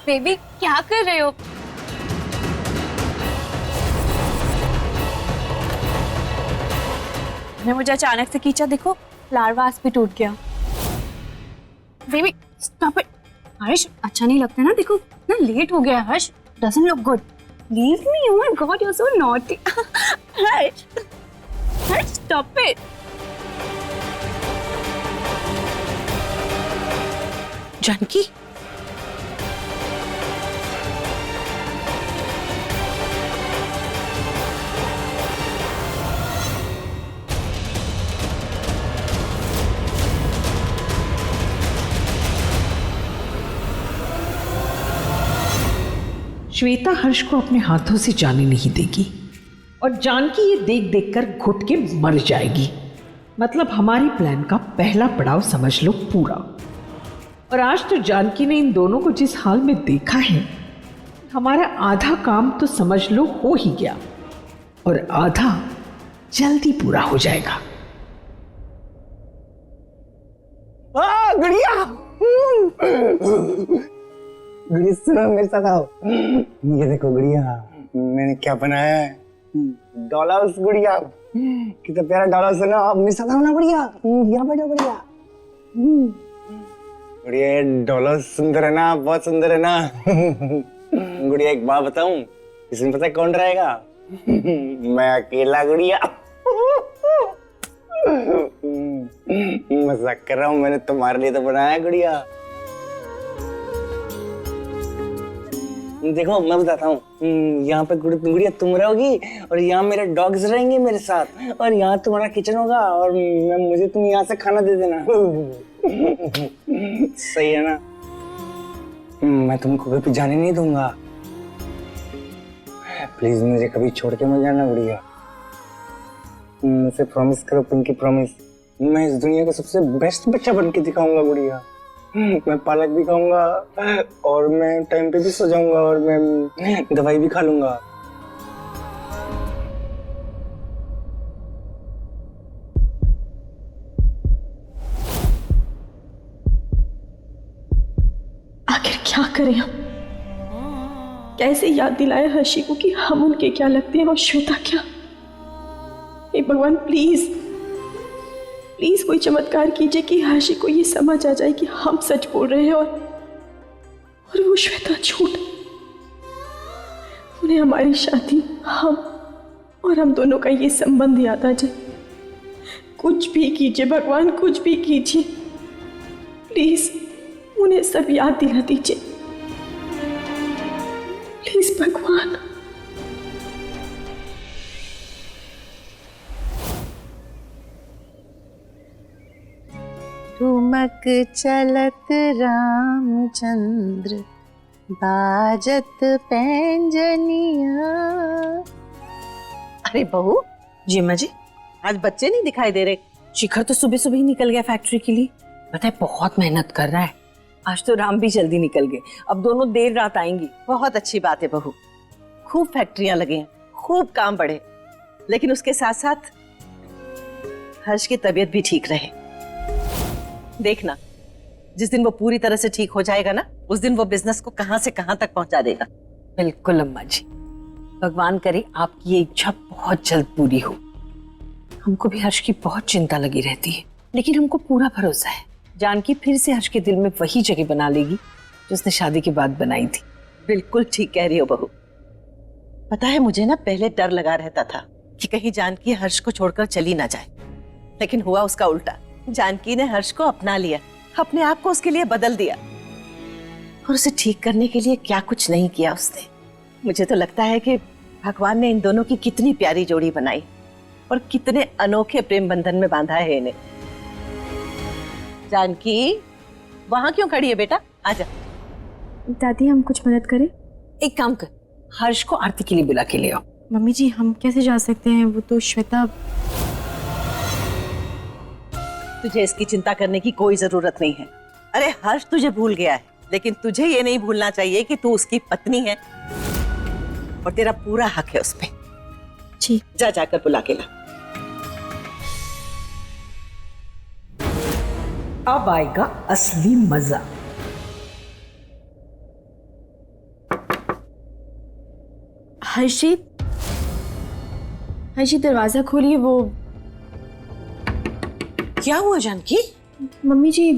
Baby क्या कर रहे हो? ने मुझे अचानक से खींचा, देखो लार्वास भी टूट गया। Baby stop it. हर्ष अच्छा नहीं लगता ना, देखो ना लेट हो गया। Harsh doesn't look good. Leave me. Oh my god you are so naughty. Harsh Harsh stop it. Janaki, Shweta Harsh को अपने हाथों से जाने नहीं देगी और जानकी ये देख देख कर घुट के मर जाएगी। मतलब हमारी प्लान का पहला पड़ाव समझ लो पूरा। और आज तो जानकी ने इन दोनों को जिस हाल में देखा है, हमारा आधा काम तो समझ लो हो ही गया और आधा जल्दी पूरा हो जाएगा। गुड़िया, गुड़िया सुनो मेरे साथ आओ। ये देखो गुड़िया, मैंने क्या बनाया है। डॉलर्स गुड़िया, कितना प्यारा डॉलर्स है ना। आप मेरे साथ आओ ना गुड़िया, यहाँ बैठो गुड़िया। गुड़िया ये डॉलर्स सुंदर है ना, बहुत सुंदर है ना। गुड़िया एक बात बताऊं, इसमें पता है कौन रहेगा? मैं अकेला गुड़िया। मजाक कर रहा हूँ, मैंने तुम्हारे लिए तो बनाया है गुड़िया। देखो मैं बताता हूँ, यहाँ पे गुड़िया तुम रहोगी और यहाँ मेरे डॉग्स रहेंगे मेरे साथ, और यहाँ तुम्हारा किचन होगा और मुझे तुम यहाँ से खाना दे देना। सही है ना? मैं तुमको कभी जाने नहीं दूंगा। प्लीज मुझे कभी छोड़ के मत जाना गुड़िया। मुझसे प्रॉमिस करो पिंकी, प्रॉमिस। मैं इस दुनिया का सबसे बेस्ट बच्चा बन के दिखाऊंगा गुड़िया। मैं पालक भी खाऊंगा और मैं टाइम पे भी सो जाऊंगा और मैं दवाई भी खा लूंगा। आखिर क्या करें हम? कैसे याद दिलाए हर्षी को कि हम उनके क्या लगते हैं और श्वेता क्या? हे भगवान प्लीज प्लीज कोई चमत्कार कीजिए कि हर्षी को ये समझ आ जाए कि हम सच बोल रहे हैं और वो श्वेता झूठ। उन्हें हमारी शादी, हम और हम दोनों का ये संबंध याद आ जाए। कुछ भी कीजिए भगवान, कुछ भी कीजिए। प्लीज उन्हें सब याद दिला दीजिए, प्लीज भगवान। ठुमक चलत रामचंद्र, बाजत पैंजनिया। अरे बहू। जी माँ जी। आज बच्चे नहीं दिखाई दे रहे। शिखर तो सुबह सुबह ही निकल गया फैक्ट्री के लिए। पता है बहुत मेहनत कर रहा है। आज तो राम भी जल्दी निकल गए, अब दोनों देर रात आएंगी। बहुत अच्छी बात है बहू, खूब फैक्ट्रियां लगी हैं, खूब काम बढ़े, लेकिन उसके साथ साथ हर्ष की तबीयत भी ठीक रहे। देखना जिस दिन वो पूरी तरह से ठीक हो जाएगा ना, उस दिन वो बिजनेस को कहां से कहां तक पहुंचा देगा। बिल्कुल अम्मा जी, भगवान करे आपकी ये इच्छा बहुत जल्द पूरी हो। हमको भी हर्ष की बहुत चिंता लगी रहती है, लेकिन हमको पूरा भरोसा है जानकी फिर से हर्ष के दिल में वही जगह बना लेगी जो उसने शादी के बाद बनाई थी। बिल्कुल ठीक कह रही हो बहू। पता है मुझे ना पहले डर लगा रहता था कि कहीं जानकी हर्ष को छोड़कर चली ना जाए, लेकिन हुआ उसका उल्टा। जानकी ने हर्ष को अपना लिया, अपने आप को उसके लिए बदल दिया, और उसे ठीक करने के लिए क्या कुछ नहीं किया उसने। मुझे तो लगता है कि भगवान ने इन दोनों की कितनी प्यारी जोड़ी बनाई और कितने अनोखे प्रेम बंधन में बांधा है इन्हें। जानकी वहां क्यों खड़ी है बेटा, आजा। दादी हम कुछ मदद करें? एक काम कर, हर्ष को आरती के लिए बुला के ले आओ। मम्मी जी हम कैसे जा सकते हैं? वो तो श्वेता। तुझे इसकी चिंता करने की कोई जरूरत नहीं है। अरे हर्ष तुझे भूल गया है, लेकिन तुझे ये नहीं भूलना चाहिए कि तू उसकी पत्नी है और तेरा पूरा हक है उस पे। जी जा जाकर बुला के ला। अब आएगा असली मजा। हर्षी, हर्षी दरवाजा खोलिए। वो क्या हुआ जानकी? मम्मी जी,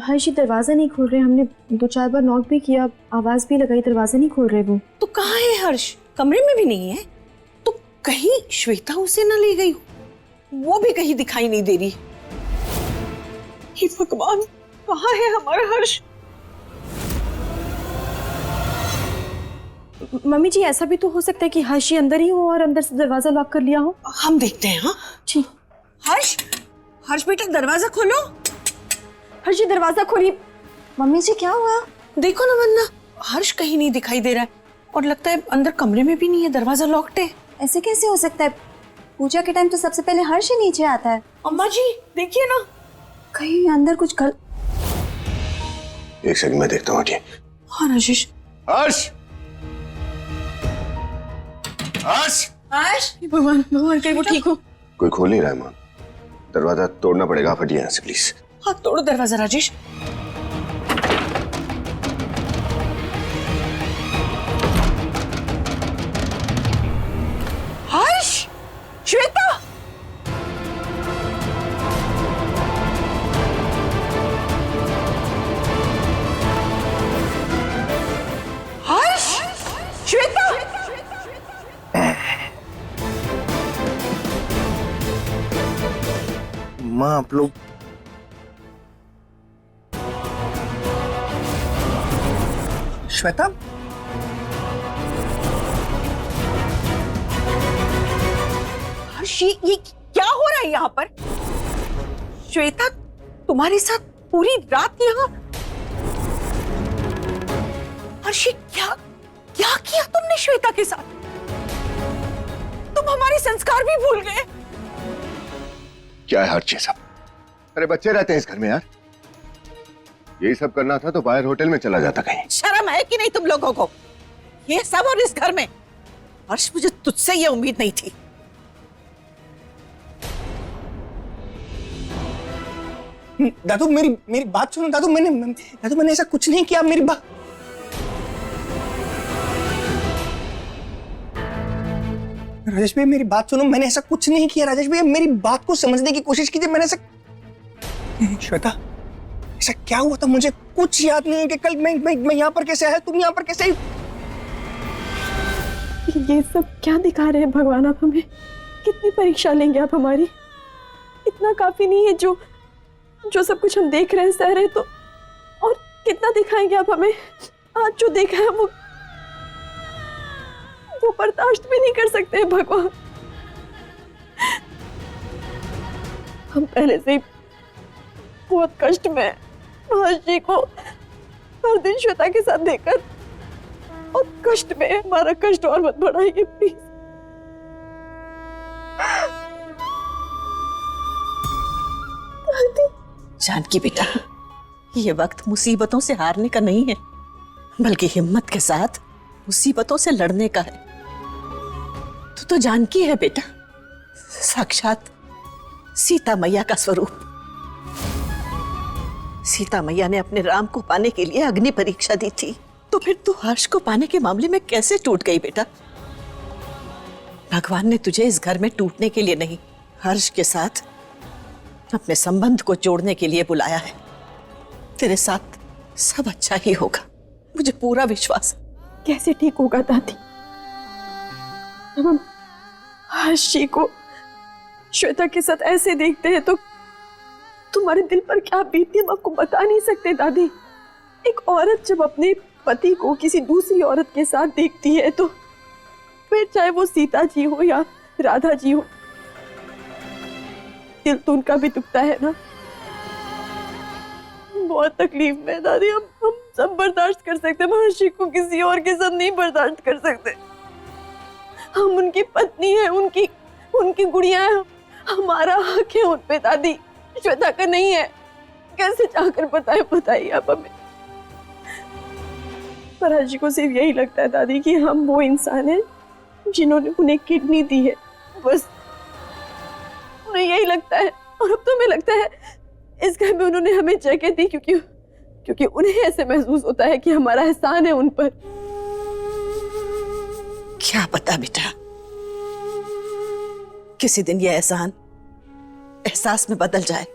हर्षी दरवाजा नहीं खोल रहे। हमने 2-4 बार नॉक भी किया, आवाज भी लगाई, दरवाजा नहीं खोल रहे वो। तो कहाँ है हर्ष? कमरे में भी नहीं है। तो कहीं श्वेता उसे न ले गई हो? वो भी कहीं दिखाई नहीं दे रही। हे भगवान, कहाँ है हमारा हर्ष? मम्मी जी, ऐसा भी तो हो सकता है कि हर्षी अंदर ही हो और अंदर से दरवाजा लॉक कर लिया हो। हम देखते हैं। हाँ जी। हर्ष, हर्ष बेटा दरवाजा खोलो। हर्षी दरवाजा खोलिए। मम्मी जी क्या हुआ? देखो ना वरना हर्ष कहीं नहीं दिखाई दे रहा है और लगता है अंदर कमरे में भी नहीं है, दरवाजा लॉक्ड है। ऐसे कैसे हो सकता है? पूजा के टाइम तो सबसे पहले हर्ष ही नीचे आता है। अम्मा जी देखिए ना, कहीं अंदर कुछ गल। एक सेकंड में देखता हूँ। हाँ राजेश। हर्ष, हर्ष, हर्ष, भगवान भगवान कहीं वो ठीक हो। कोई खोल नहीं रहा है मां, दरवाजा तोड़ना पड़ेगा। आप हटिए यहाँ से प्लीज। हाँ तोड़ो दरवाजा राजेश। हर्ष, श्वेता, हर्ष, श्वेता। माँ आप लोग श्वेता, हर्ष ये क्या हो रहा है यहाँ पर? श्वेता तुम्हारे साथ पूरी रात यहाँ? हर्ष क्या क्या किया तुमने श्वेता के साथ? तुम हमारे संस्कार भी भूल गए। क्या है हर्ष ये सब? अरे बच्चे रहते हैं इस घर में यार, यही सब करना था तो बाहर होटल में चला जाता कहीं। शर्म है कि नहीं तुम लोगों को? ये सब और इस घर में? हर्ष मुझे तुझसे ये उम्मीद नहीं थी। दादू मेरी बात सुनो। दादू मैंने ऐसा कुछ नहीं किया। मेरी बात, राजेश भैया मेरी बात सुनो। मैंने ऐसा कुछ नहीं किया। राजेश भैया मेरी बात को समझने की कोशिश कीजिए। मैंने ऐसा, श्वेता ऐसा क्या हुआ था मुझे कुछ याद नहीं है कि कल मैं यहाँ पर कैसे आया, तुम यहाँ पर कैसे आई? ये सब क्या दिखा रहे हैं भगवान आप हमें? कितनी परीक्षा लेंगे आप हमारी? इतना काफी नहीं है जो सब कुछ हम देख रहे हैं, सह रहे हैं, तो और कितना दिखाएंगे आप हमें? आज जो देखा है वो बर्दाश्त भी नहीं कर सकते हैं भगवान। हम पहले से ही बहुत कष्ट में हैं। हर्षी को हर दिन श्वेता के साथ देखकर बहुत कष्ट में है। हमारा कष्ट और मत बढ़ाइए प्लीज। जानकी बेटा, ये वक्त मुसीबतों से हारने का नहीं है, बल्कि हिम्मत के साथ मुसीबतों से लड़ने का है। तू तो जानकी है बेटा, साक्षात सीता मैया का स्वरूप। सीता मैया ने अपने राम को पाने के लिए अग्नि परीक्षा दी थी, तो फिर तू हर्ष को पाने के मामले में कैसे टूट गई बेटा? भगवान ने तुझे इस घर में टूटने के लिए नहीं, हर्ष के साथ अपने संबंध को जोड़ने के लिए बुलाया है। तेरे साथ सब अच्छा ही होगा, मुझे पूरा विश्वास है। कैसे ठीक होगा दादी? जब हम हर्षी को श्वेता के साथ ऐसे देखते हैं तो तुम्हारे दिल पर क्या बीतती है हम आपको बता नहीं सकते दादी। एक औरत जब अपने पति को किसी दूसरी औरत के साथ देखती है तो फिर चाहे वो सीता जी हो या राधा जी हो, दिल तो उनका भी दुखता है ना। बहुत तकलीफ में दादी। हम सब बर्दाश्त कर सकते हैं, हर्षी को किसी और के साथ नहीं बर्दाश्त कर सकते। हम उनकी पत्नी है, उनकी गुड़िया है, हमारा हक है उन पे दादी, श्वेता का नहीं है। कैसे जाकर बताइए आप हमें। पर हर्षी को सिर्फ यही लगता है दादी कि हम वो इंसान हैं जिन्होंने उन्हें किडनी दी है, बस उन्हें यही लगता है। और अब तो हमें लगता है इस घर में उन्होंने हमें जगह दी क्योंकि उन्हें ऐसे महसूस होता है कि हमारा एहसान है उन पर। क्या पता बेटा, किसी दिन ये एहसान एहसास में बदल जाए।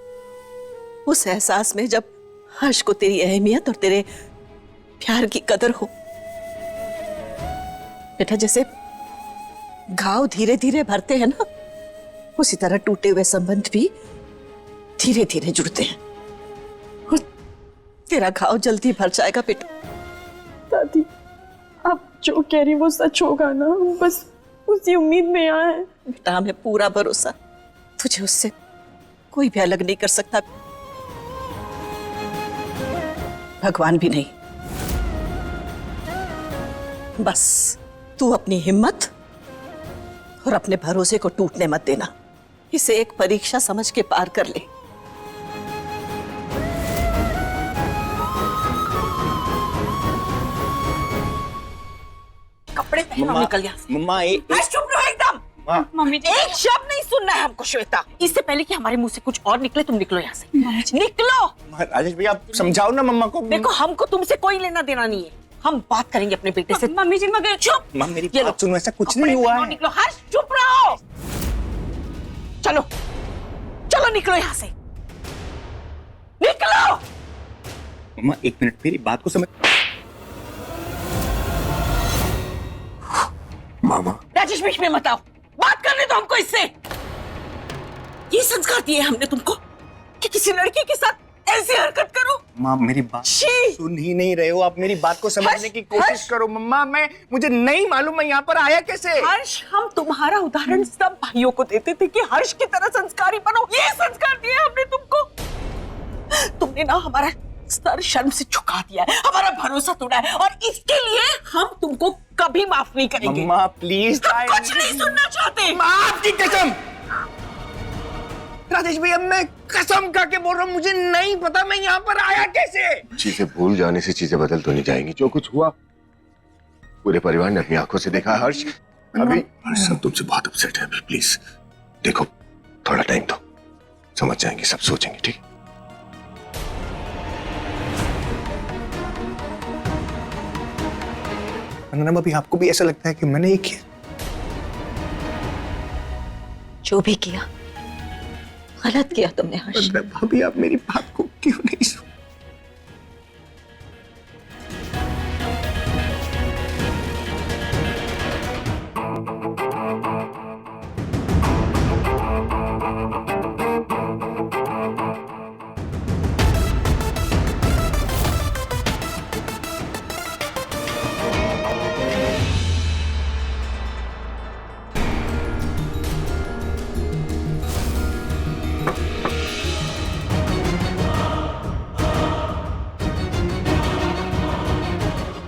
उस एहसास में जब हर्ष को तेरी अहमियत और तेरे प्यार की कदर हो। बेटा जैसे घाव धीरे धीरे भरते हैं ना, उसी तरह टूटे हुए संबंध भी धीरे धीरे जुड़ते हैं। और तेरा घाव जल्दी भर जाएगा बेटा। दादी, आप जो कह रही वो सच होगा ना? हम बस उसी उम्मीद में यहाँ हैं। बेटा हमें पूरा भरोसा, तुझे उससे कोई भी अलग नहीं कर सकता, भगवान भी नहीं। बस तू अपनी हिम्मत और अपने भरोसे को टूटने मत देना। इसे एक परीक्षा समझ के पार कर ले। कपड़े पहनो, निकल यहाँ से। मम्मा चुप रहो एकदम। मम्मी जी, एक शब्द नहीं सुनना है हमको श्वेता। इससे पहले कि हमारे मुंह से कुछ और निकले, तुम निकलो यहाँ से। निकलो। राजेश भैया आप समझाओ ना मम्मा को। देखो हमको तुमसे कोई लेना देना नहीं है, हम बात करेंगे अपने बेटे से। मम्मी जी मगर चुप। मम्मा मेरी ये लो। बात सुनो, ऐसा कुछ नहीं हुआ है। निकलो हर्ष, चुप रहो। चलो चलो निकलो यहाँ से, निकलो। मम्मा एक मिनट, मेरी बात को समझ। मामा राजेश बीच में मत आओ, बात करने दो हमको इससे। ये संस्कार दिए हमने तुमको कि किसी लड़की के साथ ऐसी हरकत करो। माँ मेरी बात शी। सुन ही नहीं रहे हो आप, मेरी बात को समझने की कोशिश करो। मम्मा मुझे नहीं मालूम मैं यहाँ पर आया कैसे। हर्ष, हम तुम्हारा उदाहरण सब भाइयों को देते थे कि हर्ष की तरह संस्कारी बनो। ये संस्कार दिए हमने तुमको। तुमने ना हमारा सर शर्म से झुका दिया है, हमारा भरोसा तोड़ा है, और इसके लिए हम तुमको कभी माफ नहीं करेंगे। मम्मा प्लीज, हम कुछ नहीं सुनना चाहते। माफ की कसम। राजेश भैया मैं कसम खा के बोल रहा हूँ, मुझे नहीं पता मैं यहाँ पर आया कैसे। चीजें भूल जाने से चीजें बदल तो नहीं जाएंगी। जो कुछ हुआ पूरे परिवार ने अपनी आंखों से देखा। हर्ष अभी हर्ष सब तुमसे बहुत अपसेट है। अभी प्लीज देखो, थोड़ा टाइम दो, समझ जाएंगे, सब सोचेंगे, ठीक है? अभी आपको भी ऐसा लगता है कि मैंने ये किया? जो भी किया गलत किया तुमने हर्ष। भाभी आप मेरी बात को क्यों नहीं सुन?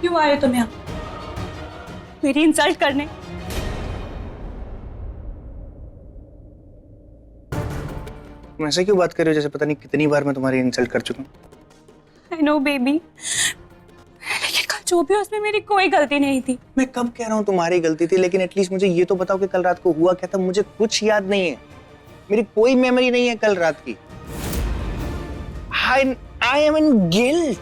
क्यों आए तुम यहाँ मेरी इंसल्ट करने? तुम ऐसे क्यों बात कर रहे हो जैसे पता नहीं कितनी बार मैं तुम्हारी इंसल्ट कर चुका हूँ। आई नो बेबी, लेकिन कल जो भी उसमें मेरी कोई गलती नहीं थी। मैं कब कह रहा हूँ तुम्हारी गलती थी, लेकिन एटलीस्ट मुझे ये तो बताओ कि कल रात को हुआ क्या था। मुझे कुछ याद नहीं है, मेरी कोई मेमोरी नहीं है कल रात की। I am in guilt.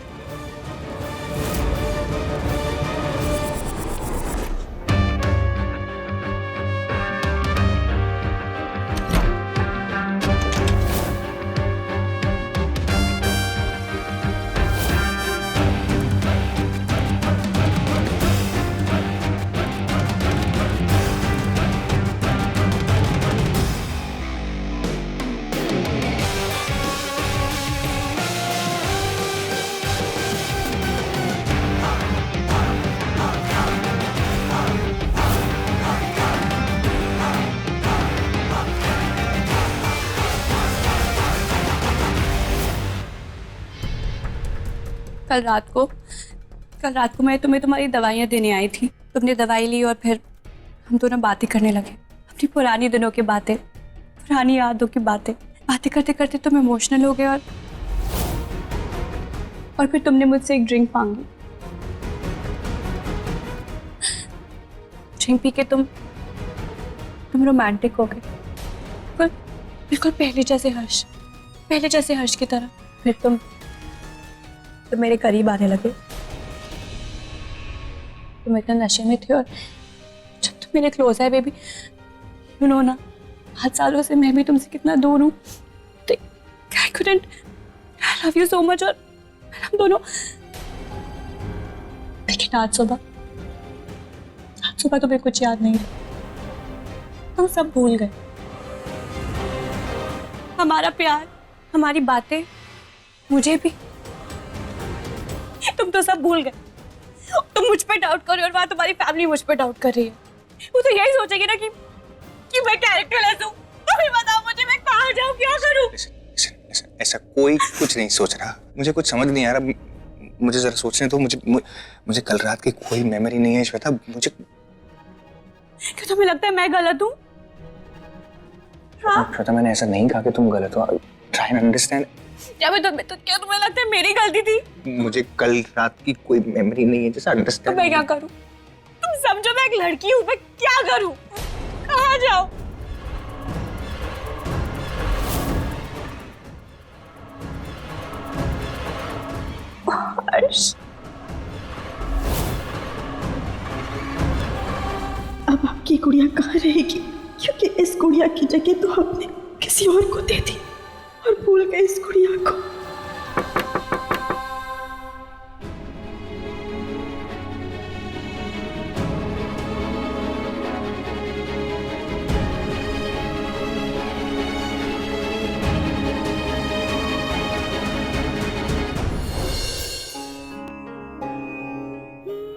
कल रात को मैं तुम्हें तुम्हारी दवाइयाँ देने आई थी। तुमने दवाई ली और फिर हम दोनों बातें करने लगे, अपनी पुरानी दिनों की बातें, पुरानी यादों की बातें करते करते तुम इमोशनल हो गए और फिर तुमने मुझसे एक ड्रिंक मांगी। ड्रिंक पी के तुम रोमांटिक हो गए, बिल्कुल पहले जैसे हर्ष की तरह। फिर तुम मेरे करीब आने लगे। तुम इतना नशे में थे और जब मेरे क्लोज है बेबी, यू नो ना 8 सालों से मैं भी तुमसे कितना दूर हूँ। I couldn't, I love you so much. और हम दोनों, लेकिन आज सुबह तुम्हें कुछ याद नहीं, हम सब भूल गए। हमारा प्यार, हमारी बातें, मुझे भी तुम तो सब भूल गए। तुम मुझ पे डाउट कर रहे हो और वहां तुम्हारी फैमिली मुझ पे डाउट कर रही है। वो तो यही सोचेगी ना कि मैं कैरेक्टरलेस हूँ। तुम ही बताओ मुझे, मैं कहाँ जाऊँ, क्या करूँ? ऐसा कोई कुछ नहीं सोच रहा। मुझे कुछ समझ नहीं आ रहा, मुझे जरा सोचने दो। मुझे कल रात की कोई मेमोरी नहीं है श्वेता। मुझे क्या तुम्हें लगता है मैं गलत हूँ? हाँ? श्वेता, मैंने ऐसा नहीं कहा कि तुम गलत हो। Try and understand. क्या तुम्हें लगता है मेरी गलती थी? मुझे कल रात की कोई मेमोरी नहीं है, जैसा अंडरस्टैंड। तो मैं क्या करूं? तुम समझो मैं एक लड़की हूं, मैं क्या करूं? कहाँ जाऊं? हर्ष, अब आपकी गुड़िया कहाँ रहेगी? क्योंकि इस गुड़िया की जगह तो हमने किसी और को दे दी और भूल गए इस गुड़िया को।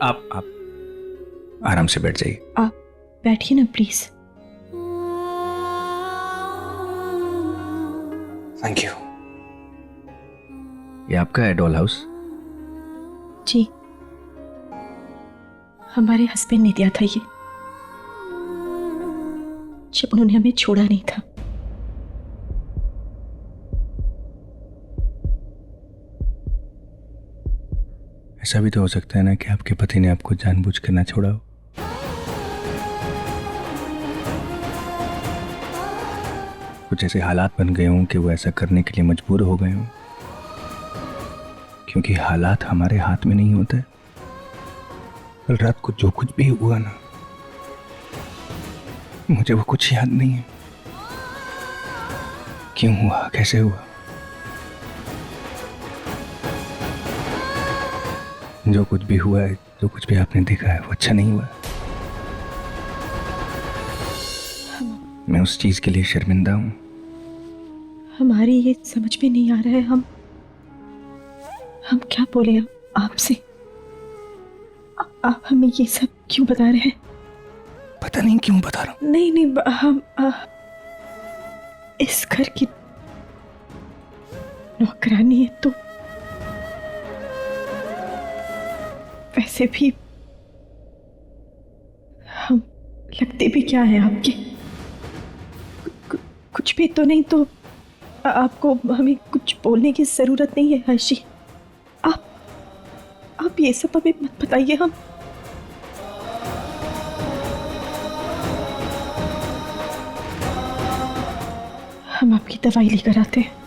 आप आराम से बैठ जाइए। आप बैठिए ना प्लीज। Thank you. ये आपका है डॉल हाउस? जी, हमारे हस्बैंड ने दिया था ये, जब उन्होंने हमें छोड़ा नहीं था। ऐसा भी तो हो सकता है ना कि आपके पति ने आपको जानबूझ कर ना छोड़ा हो। कुछ ऐसे हालात बन गए हों कि वो ऐसा करने के लिए मजबूर हो गए हों, क्योंकि हालात हमारे हाथ में नहीं होते। कल रात को जो कुछ भी हुआ ना, मुझे वो कुछ याद नहीं है। क्यों हुआ, कैसे हुआ, जो कुछ भी हुआ है, जो कुछ भी आपने देखा है, वो अच्छा नहीं हुआ। मैं उस चीज के लिए शर्मिंदा हूं। हमारी ये समझ में नहीं आ रहा है, हम क्या बोले आपसे? आप हमें ये सब क्यों बता रहे हैं? पता नहीं क्यों बता रहा हूं। नहीं, हम इस घर की नौकरानी है, तो वैसे भी हम लगते भी क्या है आपके? कुछ भी तो नहीं, तो आपको हमें कुछ बोलने की जरूरत नहीं है हर्षी। आप ये सब हमें मत बताइए। हम आपकी दवाई लेकर आते हैं।